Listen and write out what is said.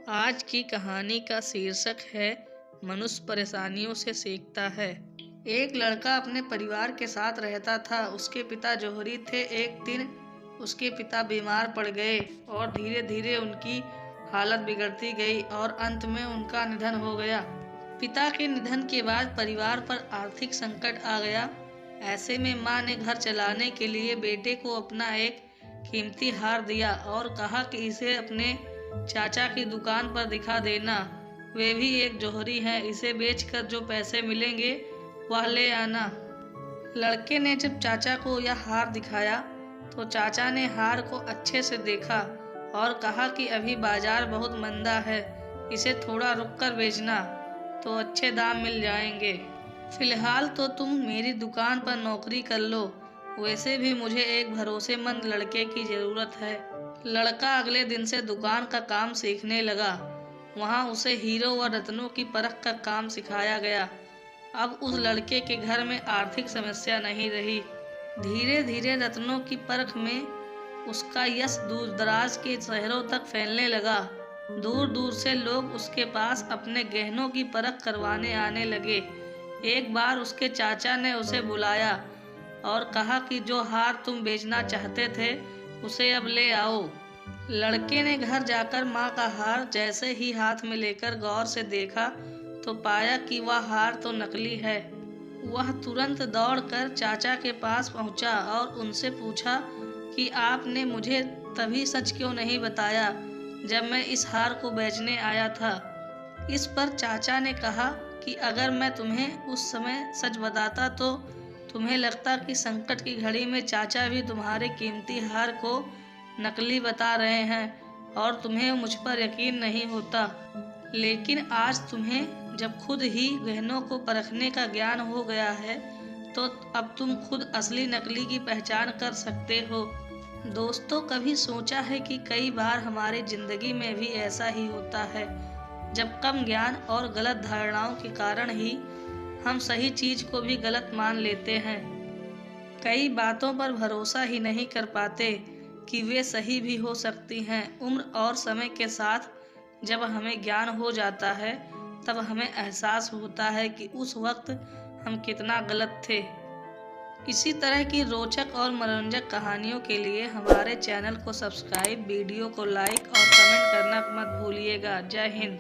आज की कहानी का शीर्षक है मनुष्य परेशानियों से सीखता है। एक लड़का अपने परिवार के साथ रहता था। उसके पिता जौहरी थे। एक दिन उसके पिता बीमार पड़ गए और धीरे धीरे उनकी हालत बिगड़ती गई और अंत में उनका निधन हो गया। पिता के निधन के बाद परिवार पर आर्थिक संकट आ गया। ऐसे में माँ ने घर चलाने के लिए बेटे को अपना एक कीमती हार दिया और कहा कि इसे अपने चाचा की दुकान पर दिखा देना। वे भी एक जौहरी हैं, इसे बेचकर जो पैसे मिलेंगे वह ले आना। लड़के ने जब चाचा को यह हार दिखाया तो चाचा ने हार को अच्छे से देखा और कहा कि अभी बाजार बहुत मंदा है, इसे थोड़ा रुक कर बेचना तो अच्छे दाम मिल जाएंगे। फिलहाल तो तुम मेरी दुकान पर नौकरी कर लो, वैसे भी मुझे एक भरोसेमंद लड़के की ज़रूरत है। लड़का अगले दिन से दुकान का काम सीखने लगा। वहाँ उसे हीरो व रत्नों की परख का काम सिखाया गया। अब उस लड़के के घर में आर्थिक समस्या नहीं रही। धीरे धीरे रत्नों की परख में उसका यश दूर दराज के शहरों तक फैलने लगा। दूर दूर से लोग उसके पास अपने गहनों की परख करवाने आने लगे। एक बार उसके चाचा ने उसे बुलाया और कहा कि जो हार तुम बेचना चाहते थे उसे अब ले आओ। लड़के ने घर जाकर माँ का हार जैसे ही हाथ में लेकर गौर से देखा तो पाया कि वह हार तो नकली है। वह तुरंत दौड़कर चाचा के पास पहुँचा और उनसे पूछा कि आपने मुझे तभी सच क्यों नहीं बताया जब मैं इस हार को बेचने आया था। इस पर चाचा ने कहा कि अगर मैं तुम्हें उस समय सच बताता तो तुम्हें लगता कि संकट की घड़ी में चाचा भी तुम्हारे कीमती हार को नकली बता रहे हैं और तुम्हें मुझ पर यकीन नहीं होता। लेकिन आज तुम्हें जब खुद ही गहनों को परखने का ज्ञान हो गया है तो अब तुम खुद असली नकली की पहचान कर सकते हो। दोस्तों, कभी सोचा है कि कई बार हमारी ज़िंदगी में भी ऐसा ही होता है, जब कम ज्ञान और गलत धारणाओं के कारण ही हम सही चीज़ को भी गलत मान लेते हैं। कई बातों पर भरोसा ही नहीं कर पाते कि वे सही भी हो सकती हैं। उम्र और समय के साथ जब हमें ज्ञान हो जाता है तब हमें एहसास होता है कि उस वक्त हम कितना गलत थे। इसी तरह की रोचक और मनोरंजक कहानियों के लिए हमारे चैनल को सब्सक्राइब, वीडियो को लाइक और कमेंट करना मत भूलिएगा। जय हिंद।